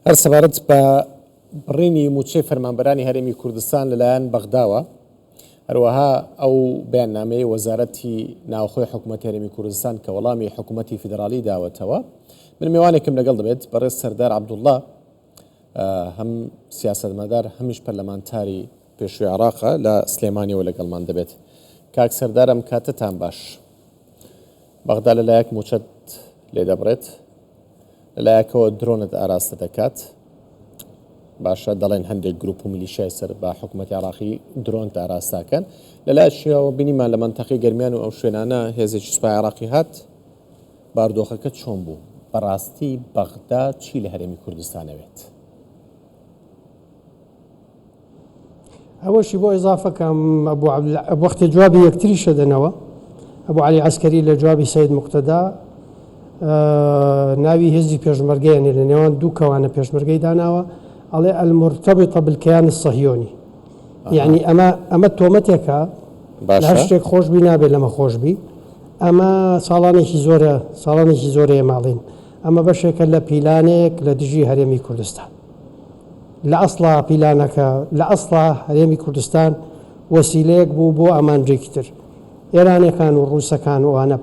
هەرسەبارەت بە بڕینی موچەی فەرمانبەرانی هەرێمی کوردستان لەلایەن بەغداوە، هەروەها ئەو بەیاننامەی وەزارەتی ناوخۆی حکوومەتی هەرێمی کوردستان کە وەڵامی حکوومەتی فیدرالی داوەتەوە. من میوانێکم لەگەڵ دەبێت بەڕێز سەردار عەبدوڵڵا، هەم سیاسەتمەدار هەمیش پەرلەمانتاری پێشووی عێراقە لە سلێمانیەوە لەگەڵمان دەبێت. کاک سەردارم کاتتان باش. بەغدا لەلایەک موچەت لێ دەبڕێت، لەلایەکەوە درۆنت ئاراستە دەکات، باشە دەڵێن هەندێک گروپ و میلیشای سەر بە حکوومەتی عێراقی درۆنت ئاراستاکەن. لەلایەکەوە بینیمان لە مەنتەقەی گەرمیان و ئەو شوێنانە هێزێکی سوپای عێراقی هات. باردۆخەکە چۆن بوو؟ بەڕاستی بەغدا چی لە هەرێمی کوردستانەوێت؟ ئەوەشی بۆ ئیزافەکەم وەختی جوابی یەکتری شەدەنەوە. ئەبوو عەلی عەسکەری لە جوابی سەید موقتەدا ناوی هێزی پێشمەرگەیەنێ لە نێوان دوو کەوانە پێشمەرگەی داناوە، ئەڵێ المرتبطة بالكيان الصهيوني. يعني ئەمە تۆمەتێکە لە شتێک خۆشبی نابێت لەمە خۆشبی. ئەمە ساڵانێکی زۆرەیە ماڵین. ئەمە بەشێکە لە پیلانێک لە دژی هەرێمی کوردستان. لە ئەسڵا پیلانەکە لە ئەسڵا هەرێمی کوردستان وەسیلەیەک بوو بۆ ئامانجێکی تر. ئێرانەکان و ڕووسەکان وانە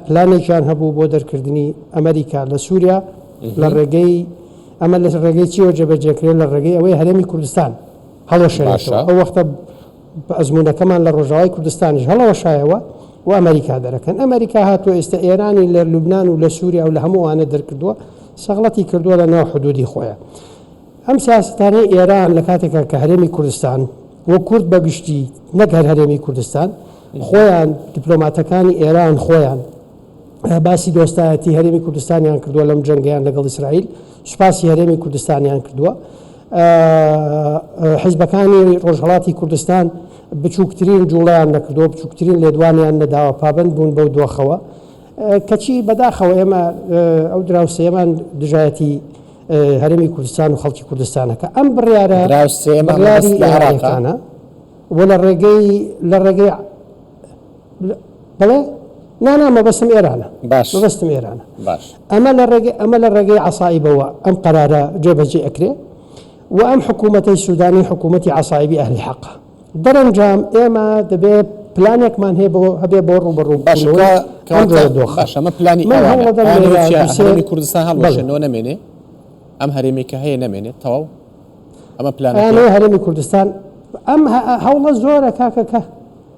پلانێکیان هەبوو بۆ دەرکردنی ئەمریکا لە سووریا لە ڕێگەی ئەمە لە ڕێگەی چیوە جێبەجێکرێت لە ڕێگەی ئەوەی هەرێمی کوردستان هەڵەشێنێتەوە. ئەو وەختە ئەزمونونەکەمان لە ڕۆژاوای کوردستانیش هەڵەوەشایەوە و ئەمریکا دەرەکەن. ئەمریکا هاتووە ئێستا ئێرانی لە لوبنان و لە سووریا و لە هەمووانە دەرکردووە، سەغڵەتی کردووە لە ناو حدودی خۆیان. ئەم سیاسەتانەی ئێران لە کاتێکە کە هەرێمی کوردستان وە کورد بەگشتی نەگەر هەرێمی کوردستان خۆیان دیپلۆماتەکانی ئێران خۆیان باسی دۆستایەتی هەرێمی کوردستانیان کردووە لەم جەنگیان لەگەڵ ئیسرائیل، سوپاسی هەرێمی کوردستانیان کردووە. حیزبەکانی ڕۆژهەڵاتی کوردستان بچووکترین جوڵیان نەکردووە، بچووکترین لێدوانیان نەداوە، پابند بوون بەو دۆخەوە. کەچی بەداخەوە ئێمە ئەو دراوسێمان دژایەتی هەرێمی کوردستان و خەڵکی کوردستانەکە ئەم بڕیارە بڕیاری ئێرانیەکانە و لە ڕێگەی بڵێ مەبەستم ئێرانە مەبەستم ئێرانە. ئەمە لە ڕێگەی عەسایبەوە ئەم قەرارە جێبەجێ ئەکرێ و ئەم حکوومەتەی سوودانی حکوومەتی عەسایبی ئەهلی حەقە. دەرەنجام ئێمە دەبێت پلانێکمان هەبێ بۆ ڕوبەڕوو ئەمە پلانی هەرێمی کوردستان هەڵوەشێنەوە نەمێنێ، ئەم هەرێمێکە هەیە نەمێنێت تەواو. ئەمە پلانەوە هەرێمی کوردستان ئەم هەوڵە زۆرە کاکەکە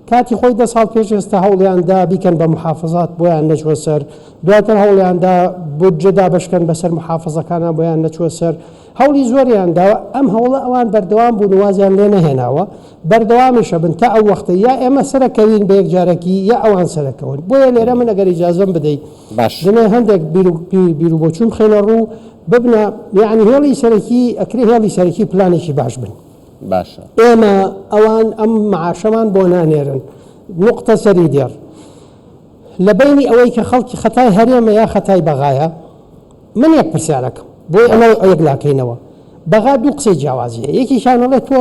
کاتی خۆی 10 ساڵ پێش ئێستا هەوڵیاندا بیکەن بە محافظات بۆیان نەچوە سەر، دواتر هەوڵیاندا بودجەدا بەشکەن بەسەر محافظەکانان بۆیان نەچوە سەر، هەوڵی زۆریانداوە. ئەم هەوڵە ئەوان بەردەوام بوون، وازیان لێ نەهێناوە، بەردەوامیشە بن تا ئەو وەختە یا ئێمە سەرەکەوین بە یەکجارەکی یا ئەوان سەرەکەون. بۆیە لێرە من ئەگەر ئیجازەم بدەیت دنێ هەندێک بیر و بۆچوم خێنە ڕوو ببنە، یعنی هێڵی سەرەکی ئەکرێ هێڵی سەرەکی پلانێکی باش بن. باشە ئێمە ئەوان ئەم معاشەمان بۆ نانێرن. نقطە سەری دێڕ لە بینی ئەوەی کە خەڵکی خەتای هەرێمە یا خەتای بەغایە، من یەک پرسیارەکەم بۆی ئەمە یەکلاکەینەوە. بەغا دوو قسەی جیاوازیە، یەکیشانەڵێت تۆ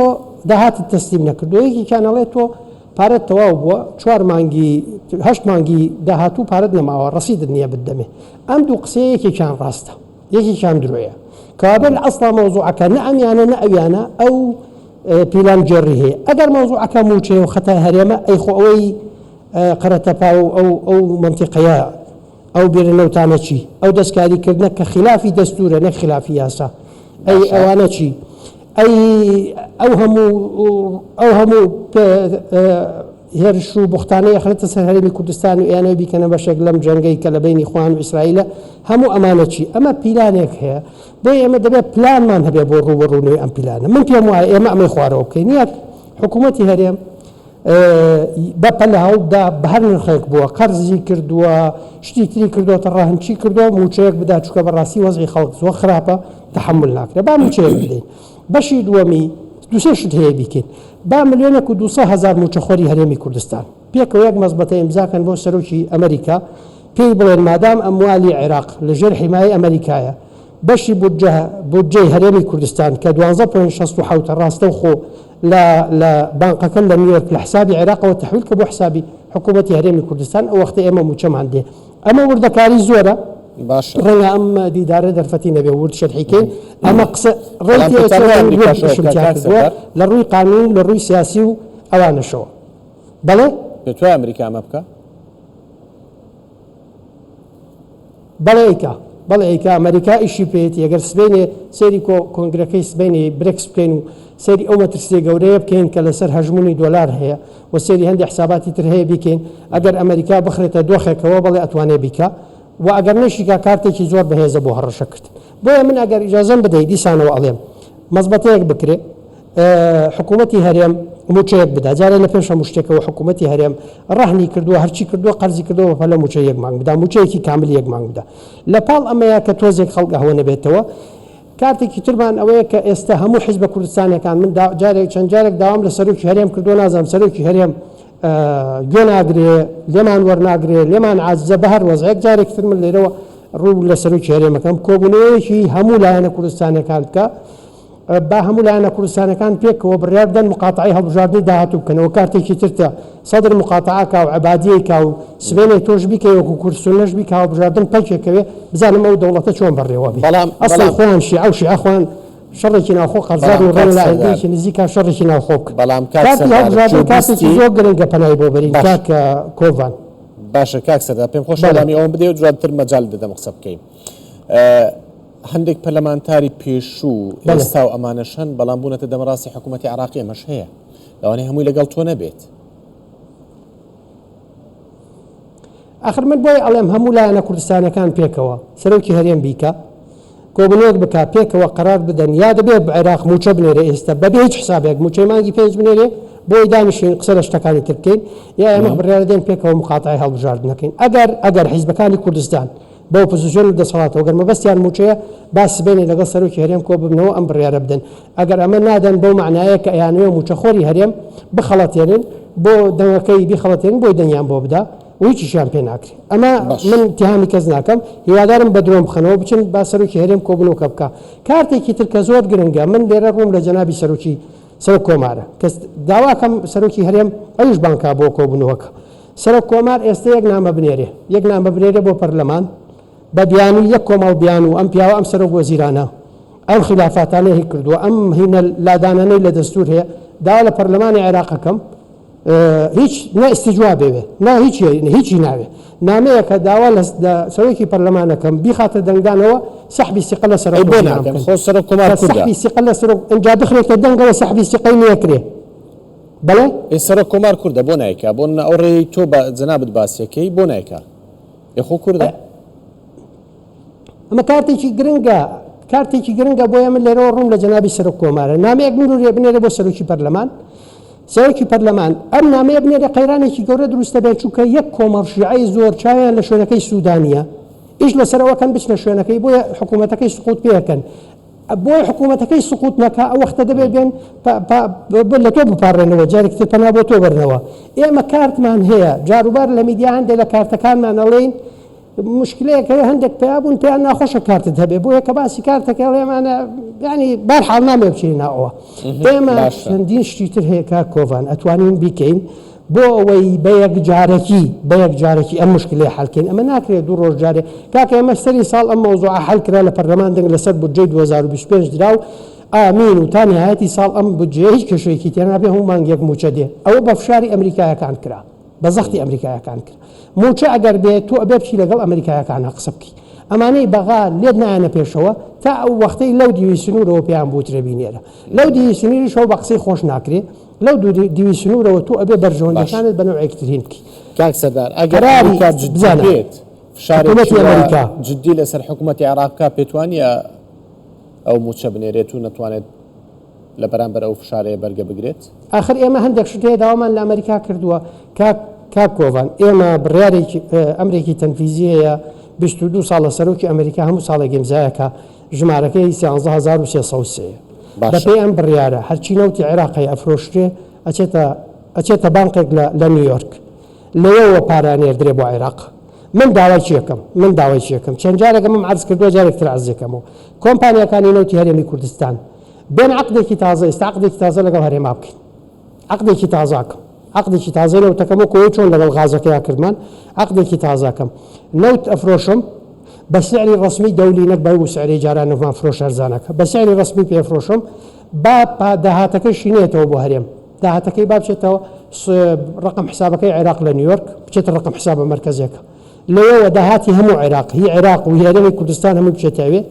داهاتت تەسلیم نەکردو، یەکیشانەڵێت تۆ پارەت تەواو بووە، 4 مانگی 8 مانگی داهاتوو پارەت نەماوە، ڕەسیدت نییە بدەمێ. ئەم دوو قسەیە یەکێکیان ڕاستە یەکێکیان درۆیە، کەوابێت لە ئەسڵا مەوزوعەکە نە ئەمیانە نە ئەویانە ئەو پیلان جێڕی هەیە. ئەگەر مەوزوعەکە موچێ و خەتای هەرێمە ئەیخۆ ئەوەی قەرەتەپا و ئەو منتیقەیە ئەو بێرنەوتانە چی؟ ئەو دەستکاریکردنە کە خلافی دەستورە نەک خلافی یاسا، ئەی ئەوانە چی؟ ئەو هەموو هێرش و بوختانەیە خرێتە سەر هەرێمی کوردستان و ئێانەوە بیکەنە بەشێک لەم جەنگەی کە لە بینی خوان و ئیسرائیلە، هەموو ئەمانە چی؟ ئەمە پیلانێک هەیە، بۆ ئێمە دەبێت پلانمان هەبێ بۆ ڕوبەڕوونەوەی ئەم پلانە. من پێم وایە ئێمە ئەمەی خوارەوە بکەین. یەک حکوومەتی هەرێم بەپە لە هەوڵدا بە هەر نرخێک بووە، قەرزی کردووە، شتی تری کردووەتە ڕاهەنچی کردووە، موچەیەک بدا چووکە بەڕاستی وەزعی خەڵک زۆر خراپە، تەحمل ناکرێت. با موچەیەک بدەین. بەشی دووەمی دووسێ شت هەیە بیکەین. با 1,200,000 موچەخۆری هەرێمی کوردستان پێکەوە یەک مەزبەتە ئیمزاکەن بۆ سەرۆکی ئەمریکا، پێی بڵێن مادام ئەموالی عێراق لەژێر حیمایە ئەمریکایە، بەشی بودجەی هەرێمی کوردستان کە 12.67 ڕاستە و خۆ لە بانقەکەن لە نیویۆرک لە حسابی عێراقەوە تەحویل کە بۆ حسابی حکوومەتی هەرێمی کوردستان، ئەو وەختە ئێمە موچەمان دێ. ئەمە وردەکاری زۆرە، باشە ڕەنگە ئەم دیدارە دەرفەتی نەبێ ورد شەرحیکەین ئەمە قسە بەڵام پێتان ئەمریکا شەوە ڕێیتیاکردووە لە ڕووی قانون لە ڕووی سیاسی و ئەوانەشەوە بەڵێ پێتوای ئەمریکا ئەمە بکە بەڵێ ئەیکا ئەمریکا ئیشی پێێتی ئەگەر سبێنێ سێری کۆنگرەکەی سبێنی برێکس بکەین و سێری ئەو مەترسیە گەورەیە بکەین کە لەسەر هەژمونی دۆلار هەیە و سێری هەندی حساباتی تر هەیە بیکەین ئەگەر ئەمریکا بخرێتە دۆخێکەوە بەڵێ ئەتوانێ بیکە و ئەگەر نەشیکا کارتێکی زۆر بەهێزە بۆ هەڕەشە کرد بۆیە من ئەگەر ئیجازەم بدەیت دیسانەوە ئەڵێم مەزبەتەیەک بکرێ حکوومەتی هەرێم موچەیەک بدا جارێ لە پێشە مشتێکەوە حکوومەتی هەرێم ڕەهنی کردووە هەرچی کردووە قەرزی کردووە بە لە موچە یەک مانگ بدا موچەیەکی کامل یەک مانگ بدا لە پاڵ ئەمەیە کە تۆزێک خەڵک ئەوە نەبێتەوە کارتێکی ترمان ئەوەیە کە ئێستا هەموو حیزبە کوردستانەکان من چەند جارێک داوام لە سەرۆکی هەرێم کردو نازانم سەرۆکی هەرێم گوێ ناگرێ لێمان وەرناگرێ لێمان عاجزە بە هەر وەزعێک جارێکتر من لێرەوە ڕوو لە سەرۆکی هەرێمەکەم کۆبوونەوەیەکی هەموو لایەنە کوردستانەکان بکە با هەموو لایەنە کوردستانەکان پێکەوە بڕیار بدەن مقاتعی هەڵبژاردننی داهاتوو بکەنەوە کارتێکی ترتە سەدر مقاتعاکە و عەبادیەیکا و سبێنێ تۆش بیکە وەکو کورسونەش بیکە هەڵبژاردن پەکێکەوێ بزانم ئەو دەوڵەتە چۆن بەڕێوە بێ ئەسڵ خۆیان شیعە و شیعەخۆیان شەڕێکی ناوخۆ قەرزاد و ڕێ لە عیدێکی نزیکا شەڕێکی ناوخۆ بکە بەڵام کارتی هەڵبژاردن کاتێکی زۆر گرنگە پەنای بۆ بەرین کاکە کۆڤان باشە کاک سەردا پێم خۆش وەڵامی ئەوم بدەیت و جوانتر مەجال دەدەم قسە بکەین هەندێک پەرلەمانتاری پێشوو ئێستا و ئەمانەشەن بەڵام بوونەتە دەمەڕاستی حکوومەتی عراقی ئەمەش هەیە لەوانەیە هەمووی لەگەڵ تۆ نەبێت آخر من بۆی ئەڵێم هەموو لایەنە کوردستانەکان پێکەوە سەرۆکی هەرێم بیکە کۆبنەوەک بکە پێکەوە قەرار بدەن یا دەبێت عێراق موچە بنێرە ئێستا بەبێ هیچ حسابێک موچەی مانگی پێنج بنێرێ بۆی دانیشین قسە لە شتەکانی تر بکەین یا ئێمە بڕیار دەدەین پێکەوە مقاتعی هەڵبژاردنەکەین ئەگەر حیزبەکانی کوردستان بۆ پۆزیسیۆن و دەسەڵاتەوە گەر مەبەستیان موچەیە باس بێنێ لەگەڵ سەرۆکی هەرێم کۆ ببنەوە ئەم بڕیارە بدەن ئەگەر ئەمە نادەن بەو معنایە کە ئەیانوێ موچەخۆری هەرێم بخەڵەتێنن بۆ دەنگەکەی بیخەڵەتێنن بۆی دەنگیان بۆ بدا و هیچیشیان پێ ناکرێت ئەمە من اتهامی کەس ناکەم هیوادارم بە درۆم بخەنەوە بچن با سەرۆکی هەرێم کۆبنەوەکە بکە کارتێکی تر کە زۆر گرنگە من لێرە ڕووم لە جەنابی سەرۆک کۆمارە کە داواکەم سەرۆکی هەرێم ئەویش بانکا بۆ کۆبنەوەکە سەرۆک کۆمار ئێستا یەک نامە بنێرێ بۆ پەرلەمان بە بیان و یەک کۆمەڵ بیان و ئەم پیاوە ئەم سەرۆک وەزیرانە ئەم خلافاتانەی هی کردووە ئەم هینە لادانانەی لە دەستور هەیە داوا لە پەرلەمانی عێراقەکەم هیچ نە ئیستیجوا بێوێ نا هیچی ناوێ نامەیە کە داوا لە سەرۆکی پەرلەمانەکەم بیخاتە دەنگدانەوە سەحبی سیقە لە سەرۆک خۆ سەرۆک کۆمار سەحبی سیقە لە سەرۆک ئەنجا بخرێتە دەنگەوە سەحبی سیقەی نەکرێ بەڵێ سەرۆک کۆمار کوردە بۆ نایکا بۆ ئەو ڕێی تۆ بە جەنابەت باسیەکەی بۆ نایکا یخۆ کوردە ئەمە کارتێکی گرنگە بۆیە من لێرەوە ڕووم لە جەنابی سەرۆک کۆمارە نامەیەک نورێ بنێرە بۆ سەرۆکی پەرلەمان سەرۆکی پەرلەمان ئەم نامەیە بنێرە قەیرانێکی گەورە دروستە بێت چونکە یەک کۆمەڵ شیعەی زۆر چاویان لە شوێنەکەی سوودانیە ئیش لەسەرەوەکەن بچنە شوێنەکەی بۆیە حکوومەتەکەی سقوط پێەکەن بۆی حکوومەتەکەی سقوط نەکە ئەو وەختە دەبێت بێن لە تۆ بپارڕێنەوە جارێکتر پەنا بۆ تۆ بەرنەوە ئێمە کارتمان هەیە جاروبار لە میدیا هەندێک لە کارتەکانمان ئەڵێن مشکلەیەکە هەندێک پیابوون پێیان ناخۆشە کارتت هەبێ بۆ یەکە باسی کارتەکە ئەڵێمانە ینی بەرحاڵ نامێ بچین ناوە ئێمە چەندین شتی تر هەیە کا کۆڤان ئەتوانین بیکەین بۆ ئەوەی بە یەک جارێکی ئەم مشکلەی حەڵکەین ئەمە ناکرێت دوو ڕۆژ جارێ کاکە ئێمە سەری ساڵ ئەم مەوزوعە حەڵ کرا لە پەرلەمان دەنگ لەسەر بودجەی 2025 درا و ئامین و تا نهایەتی ساڵ ئەم بودجێ هیچ کێشەیەکی تێنابێ هەموو مانگێک موچە دێ ئەوە بە فشاری ئەمریکایەکان کرا بە زەختی ئەمریکایەکان کرد موچە ئەگەر بێت تۆ ئەبێ بچی لەگەڵ ئەمریکایەکان قسە بکەی ئەمانەی بەغا لێت نایەنە پێشەوە تا ئەو وەختەی لەو دیوی سنوورەوە پێیان بوترە بینێرە لەو دیوی سنووریشەوە بە قسەی خۆش ناکرێ لەو دیوی سنوورەوە تۆ ئەبێ بەرژەوەندەکانت بە نەوعێکترین بکەی کاک سەردار ئەگەر ئەمریکا جددی بێت فشارێکی ئەمریکا جددی لەسەر حکوومەتی عێراق بێتوانە ئەو موچە بنێرێت و نەتوانێت لە بەرامبەر ئەو فشارەیە بەرگە بگرێت آخر ئێمە هەندێک شتەیە داوامان لە ئەمریکا کردووە کاک کۆڤان ئێمە بڕیارێکی ئەمریکی تەنفیزیەیە 22 ساڵ لە سەرۆکی ئەمریکا هەموو ساڵە گەمزایەکە ژمارەکەی 13303 بەپێی ئەم بڕیارە هەرچی نەوتی عێراقی ئەفرۆشتێ ئەچێتە بانقێک لە نیویۆرک لەوەوە پارانێردرێ بۆ عێراق من داوای چیەکەم چەند جارێک ئەمەم عەرز کردووە جارێکتر عەرزێکەمەوە کۆمپانیەکانی نەوتی هەرێمی کوردستان بێن عەقدێکی تازە ئێستا عەقدێکی تازە لەگەڵ هەرێما بکەین عەقدێکی تازاکەم عەقدێکی تازە نەوتەکەم و کۆی چۆن لەگەڵ غازەکەیا کردمان عەقدێکی تازاکەم نەوت ئەفرۆشم بسعر رسمي دولي نقبل وسعر جاران ما فروش أرزانك بسعر رسمي بيفروشهم باب دهاتك شينيته أبو هريم دهاتك باب شتو رقم حسابك عراق لنيويورك بشت الرقم حساب مركزك لو ودهاتي هم عراق هي عراق وهي رمي كردستان هم بشتاوي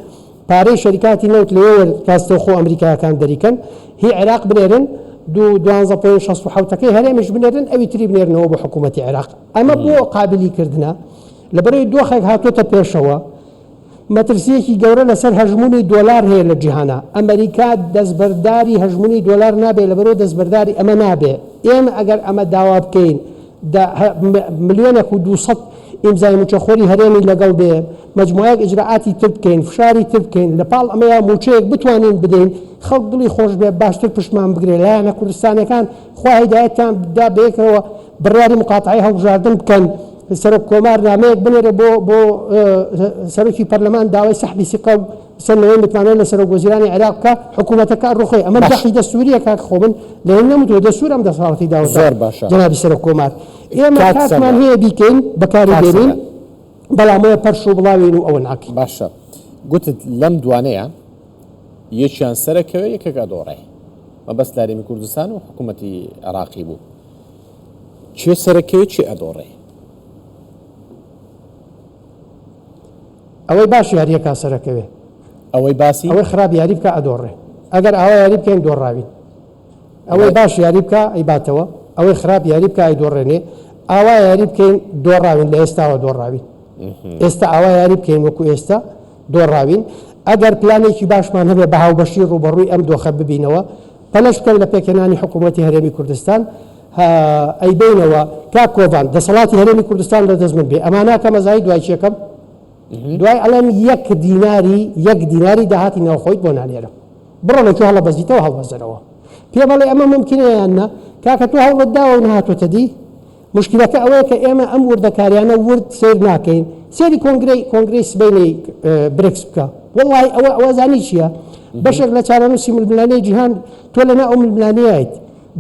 باري شركات نوت لو كاستوخو أمريكا كان دريكن هي عراق بنيرن دو دوانزا بوين شخص وحوتك هري مش بنيرن أو تري بنيرن هو بحكومة العراق أما بو قابلي كردنا لبري دوخك هاتو تبيشوا مترسيكي جورا لسر هجموني دولار هي للجهانا أمريكا دزبرداري هجموني دولار نابي لبرو دزبرداري أما نابي إما أجر أما دعواب كين دا مليون يكودو صد إمزاي متشخوري هريمي لقل به مجموعة إجراءاتي تبكين فشاري تبكين لبال أما موشيك بتوانين بدين خلق دلي خوش به باشتر پشمان بگري لا أنا كردستان كان خواهي دايت كان بدا بيكرو براري مقاطعيها وجاردن بكن سرک کۆمار نامەیەک بنێرە بۆ سەرۆکی پەرلەمان داوای سەحبی سیقە و سەرنەوەی متمانە لە سەرۆک وەزیرانی عێراق بکە حکوومەتەکە ڕوخی ئەمە بەخی دەستوریە کاک خۆ من لەێن نەموتوە دەستور ئەم دەساڵەتی داوە جەنابی سەرۆک کۆمار ئێمە کاتمان هەیە بیکەین بەکاری دێنین بەڵام ئەوە پەرش و بڵاوین و ئەوە ناکەین باشە گوتت لەم دوانەیە یەکیان سەرەکەوە یەکێکە دۆڕێ مە بەس لارێمی کوردستان و حکوومەتی عێراقی بوو چێ سەرەکەوێ چێ ئەدۆڕێ ئەوەی باش یاریەکە سەرەکەوێ ئەوەی باسی ئەوەی خراپ یاری بکە ئەدۆڕێ ئەگەر ئەوە یاری بکەین دۆڕاوین ئەوەی باش یاری بکە ئەیباتەوە ئەوەی خراپ یاری بکە ئەیدۆڕێنێ ئاوا یاری بکەین دۆڕاوین لە ئێستاوە دۆڕاوین ئێستا ئاوا یاری بکەین وەکو ئێستا دۆڕاوین ئەگەر پلانێکی باشمان هەبێ بە هاوبەشی ڕوبەڕووی ئەم دۆخە ببینەوە پەلەش بکەن لە پێکهێنانی حکوومەتی هەرێمی کوردستان ئەیبینەوە کاک کۆڤان دەسەڵاتی هەرێمی کوردستان لە دەست من بێ ئەمانە کە مەزایی دوای چێکەم دوای ئەڵێم یەک دیناری داهاتی ناوخۆیت بۆ نانێرە بڕۆ لەکوێ هەڵە بەزیتەوە هەڵبەزەرەوە پێ بەڵێ ئەمە ممکنەیە یاننا کاکە تۆ هەوڵت داوە و نهاتۆتە دی مشکلەکە ئەوەیە کە ئێمە ئەم وردەکاریانە ورد سیر ناکەین سێری کۆنگرەی سبەینەی برێکس بکە وڵڵای ئەوە زانی چییە بەشێک لە چارەنووسی ململانەی جیهان تۆ لەنا ئەو ململانەیەیت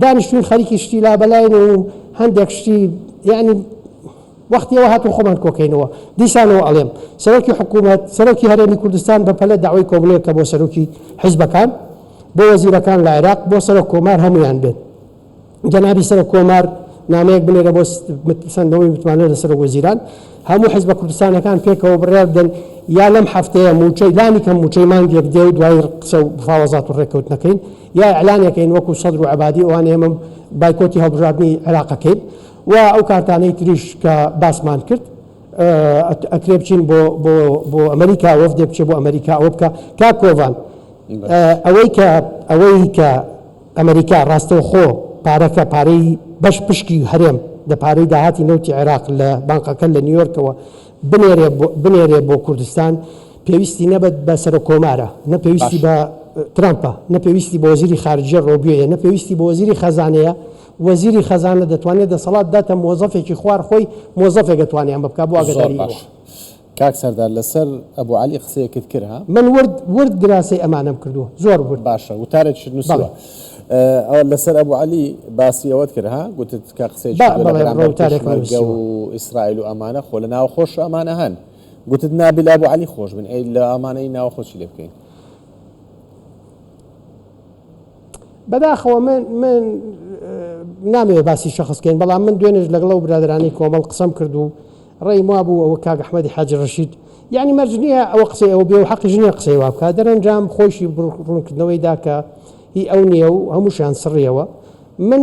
دانیشتوین خەریکی شتی لابەلاین و هەندێک شتی یعنی وقتی ئەوە هاتو خۆمان کۆکەینەوە دیسانەوە ئەڵێم سەرۆکی حکوومەت سەرۆکی هەرێمی کوردستان بەپەلە داوای کۆبڵەیەکە بۆ سەرۆکی حیزبەکان بۆ وەزیرەکان لە عێراق بۆ سەرۆک کۆمار هەمویان بێت جەنابی سەرۆک کۆمار نامەیەک بنێرە بۆ سندەوەی متمانە لە سەرۆک وەزیران هەموو حیزبە کوردستانەکان پێکەوە بڕیار بدەن یا لەم هەفتەیە موچەی لانی کەم موچەی مانگێک دێ و دوای قسە و مفاوەزات و ڕێکەوتنەکەین یا ئەعلانێکەین وەکو سەدر و عەبادی ئەوانە ئێمە بایکۆتی هەڵبژاردننی عێراقەکەین و ئەو کارتانەی تریش کە باسمان کرد ئەکرێ بچین بۆ ئەمریکا وەفدێ بچێ بۆ ئەمریکا ئەوە بکە کاک کۆڤان ئەوەی کە ئەمریکا ڕاستەوە خۆ پارەکە پارەی بەش پشکی هەرێم لە پارەی داهاتی نەوتی عێراق لە بانقەکە لە نیویۆرکەوە بنێرێ بۆ کوردستان پێویستی نەبێت بە سەرۆک کۆمارە نەپێویستی بە ترامپە نەپێویستی بە وەزیری خارجیە ڕۆبیۆیە نەپێویستی بە وەزیری خەزانەیە وەزیری خەزانە دەتوانێت دەسەڵات داتە مۆزەفێکی خوار خۆی مۆزەفێک دەتوانێت ئەمە بکات بۆ ئاگاداری کاک سەردار لەسەر ئەبوو عەلی قسەیەکت کرد ها من ورد گراسی ئەمانەم کردووە زۆر ورد باشە وتارێک نووسیوە ئەوە لەسەر ئەبوو عەلی باسی ئەوەت کرد ها گوتت کە قسەیەکی و ئیسرائیل و ئەمانە خۆ لە ناوخۆش ئەمانە هەن گوتت نابێت لە ئەبوو عەلی خۆش بن ئەی لە ئەمانەی ناوخۆشی لێ بکەین بەداخەوە من نامەوێت باسی شەخصکەین بەڵام من دوێنێش لەگەڵ و برادرانی کۆمەڵ قسەم کرد و ڕێی وا بوو ئەوە کاک ئەحمەدی حاجی ڕەشید یعنی مەرج نییە ئەوە قسەی ئەوە بێ و حەقیش نییە قسەی وا بکات دەرەنجام خۆشی ڕوونکردنەوەی دا کە هی ئەو نییە و هەمووشیان سڕیەوە من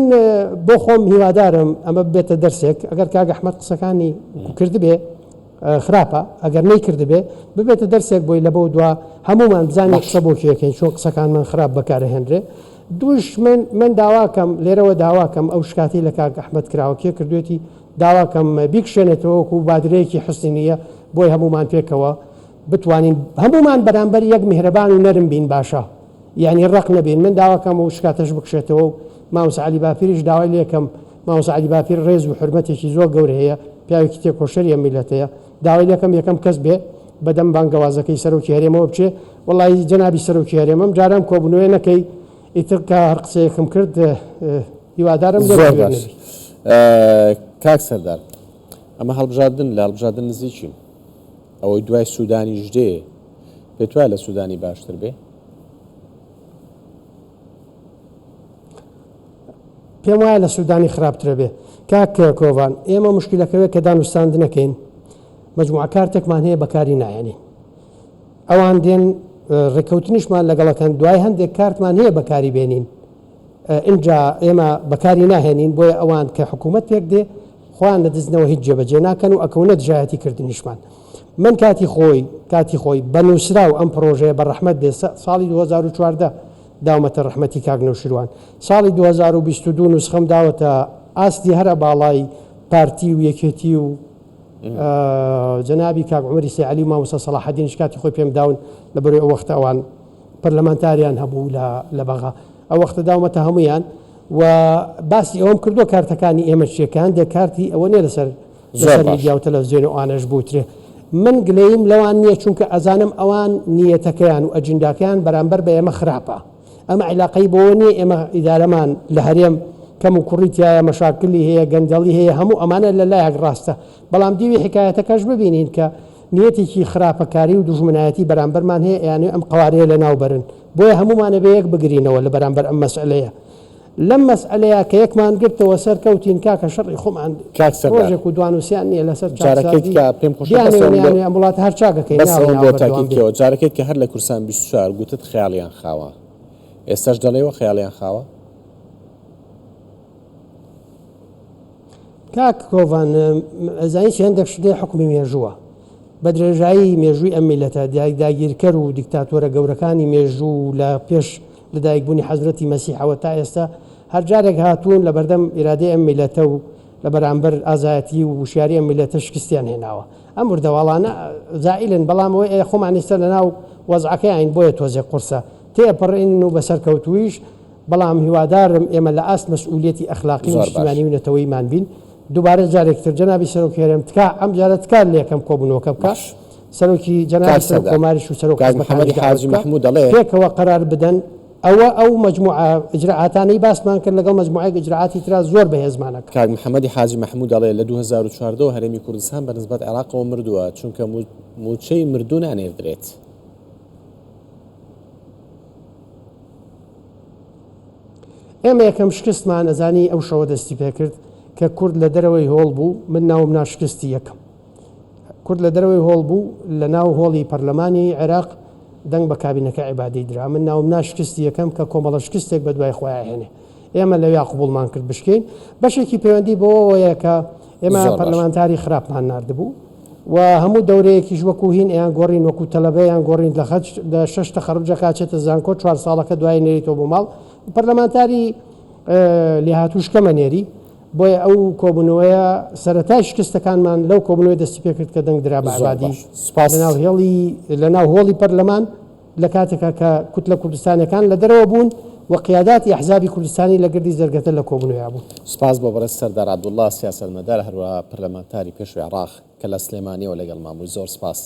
بۆ خۆم هیوادارم ئەمە بێتە دەرسێک ئەگەر کاک ئەحمەد قسەکانی کردبێ خراپە ئەگەر نەیکرد بێ ببێتە دەرسێک بۆی لە بەو دوا هەمومان بزانانی قسە بۆ کێکەین چۆن قسەکان من خراپ بەکارەهێنرێ دوش من داواکەم لێرەوە داواکەم ئەو شکاتی لە کاک ئەحمەد کراوە کێ کردوێتی داواکەم بیکشێنێتەوە وەکو بادرەیەکی حسنیە بۆی هەمومان پێکەوە بتوانین هەمومان بەرامبەر یەک میهرەبان و نەرم بین باشە یعنی ڕق نەبین من داواکەم و شکاتەش بکشێتەوە و مامۆستا عەلی باپیریش داوای لێکەم مامۆستا عەلی باپیر ڕێز و حورمەتێکی زۆر گەورە هەیە پیاوێکی تێکۆشەری ئەم میلەتەیە داوای لێکەم یەکەم کەس بێ بەدەم بانگەوازەکەی سەرۆکی هەرێمەوە بچێ وەڵی جەنابی سەرۆکی هەرێمەم جارام کۆبوونەوەی نەکەی ئیتر کە هەر قسەیەکم کرد هیوادارم زۆر باش کاک سەردار ئەمە هەڵبژاردن لە هەڵبژاردن نزیکین ئەوەی دوای سوودانی ژدێ پێت وایە لە سوودانی باشتر بێ؟ پێم وایە لە سوودانی خراپترە بێ. کاک کۆڤان، ئێمە مشکلەکەوێت کە دانوستاند نەکەین، مجموعە کارتێکمان هەیە بەکاری نایەنین. ئەوان دێن ڕێکەوتنیشمان لەگەڵەکەن، دوای هەندێک کارتمان هەیە بەکاری بێنین. اینجا ئێمە بەکاری ناهێنین، بۆیە ئەوان کە حکوومەت پێک دێ خۆیان لە دزنەوە هیچ جێبەجێ ناکەن و ئەکەونە دژایەتی کردنیشمان. من کاتی خۆی بە نووسرا و ئەم پرۆژەیە بە ڕەحمەت بێ ساڵی 2014 داومەتە ڕەحمەتی کاک نەوشیروان. ساڵی 2022 نوسخەم داوەتە ئاستی هەرە باڵای پارتی و یەکێتی و جەنابی کاک عومەری سەیعەلی و مامۆستا سەلاحەدینیش کاتی خۆی پێم داون لە بەرەوەی ئەو وەختە ئەوان پەرلەمانتاریان هەبوو لە بەغا ئەو وەختە داومەتە هەمویان و باسی ئەوم کردو کارتەکانی ئێمە چیەکان دێ کارتی ئەوە نێ لەسەر میدیا و تەلەڤیزیۆن و ئانەش بوترێ. من گلەیم لەوان نییە چونکە ئەزانم ئەوان نیەتەکەیان و ئەجنداکەیان بەرامبەر بە ئێمە خراپە. ئەمە عیلاقەی بۆ نییە ئێمە ئیدارەمان لە هەرێم کەم و کوڕیتیایە مەشاکلی هەیە گەندەڵی هەیە هەموو ئەمانە لە لایەک ڕاستە، بەڵام دیوی حکایەتەکەش ببینین کە نیەتێکی خراپەکاری و دوژمنایەتی بەرامبەرمان هەیە، یانێ ئەم قوارەیە لە ناوبەرن، بۆیە هەمومانە بە یەک بگرینەوە لە بەرامبەر ئەم مەسئلەیە. لەم مەسئلەیە کە یەکمان گرتەوە سەر کەوتین کاکە شەڕی خۆمان ڕۆژێک و دوانوسیان نییە لەسەر ئەم وڵاتە هەر چاکەکەی جارەکەیت کە هەر لە کورسان 24 گوتت خەیاڵیان خاوە، ئێستاش دەڵێەوە خەیاڵیان خاوە؟ کاک کۆڤان ئەزانی هەندێک شتێ حکمی مێژووە بە درێژایی مێژووی ئەم میلەتە داگیرکەر و دیکتاتۆرە گەورەکانی مێژوو لە پێش لەدایکبوونی حەزرەتی مەسیحەوە تا ئێستا هەر جارێک هاتوون لە بەردەم ئیرادەی ئەم میلەتە و لە بەرامبەر ئازایەتی و وشیاری ئەم میلەتە شکستیان هێناوە. ئەم وردەواڵانە زائلن، بەڵام ئەوەی خۆمان ئێستا لەناو وەزعەکەیان بۆیە تۆزێک قورسە تێپەڕێنین و بەسەرکەوتویش، بەڵام هیوادارم ئێمە لە ئاست مەسئولیەتی ئەخلاقی و نیشتیمانی و نەتەوەیمان بین. دووبارە جارێکتر جەنابی سەرۆکی هەرێم تکا ئەم جارە تکار لە یەکەم کۆبوونەوەکە بکە، سەرۆکی جەنابی سەرۆک کۆماریش و سەرۆک محەممەدی حاجی محموود دەڵێ پێکەوە قەرار بدەن ئەو مجموعە ئجراعاتانەی باسمان کرد لەگەڵ مجموعەیەک ئجراعاتی ترا زۆر بەهێزمانەکە. کاک محەممەدی حاجی محموود دەڵێ لە 2014 هەرێمی کوردستان بەنسبەت عێراقەوە مردووە چونکە موچەی مردوو نانێردرێت. ئێمە یەکەم شکستمان ئەزانی ئەو شەوە دەستی پێ کرد کە کورد لە دەرەوەی هۆڵ بوو، من ناوم ناشکستی یەکەم کورد لە دەرەوەی هۆڵ بوو لە ناو هۆڵی پەرلەمانی عێراق دەنگ بە کابینەکە عیبادی درا، من ناوم ناشکستی یەکەم کە کۆمەڵە شکستێک بە دوای خۆیان هێنێ. ئێمە لەویا قبوڵمان کرد بشکین بەشێکی پەیوەندی بۆەوەیە کە ئێمە پەرلەمانتاری خراپمان ناردبوو و هەموو دەورەیەکیش وەکو هین ئەیان گۆڕین، وەکو تەلەبەیان گۆڕین لە 6 تەخەڕوجە کاچێتە زانکۆ 4 ساڵەکە دوای نێریتەوە بۆ ماڵ پەرلەمانتاری لێهاتووش کەمە نێری، بۆیە ئەو کۆبوونەوەیە سەرەتای شکستەکانمان لەو کۆبوونەوەی دەستی پێ کرد کە دەنگ درا بە عیبادی لەناو هۆڵی پەرلەمان لە کاتێکا کە کوتلە کوردستانەکان لە دەرەوە بوون و قیاداتی ئەحزابی کوردستانی لە گردی زەرگەتە لە کۆبوونەوەیە بوون. سپاس بۆ بەڕێز سەردار عەبدوڵڵا سیاسەتمەدار هەروەها پەرلەمانتاری پێشوەی عێراق کە لە سلێمانیەوە لەگەڵ مامووی زۆر سپاس.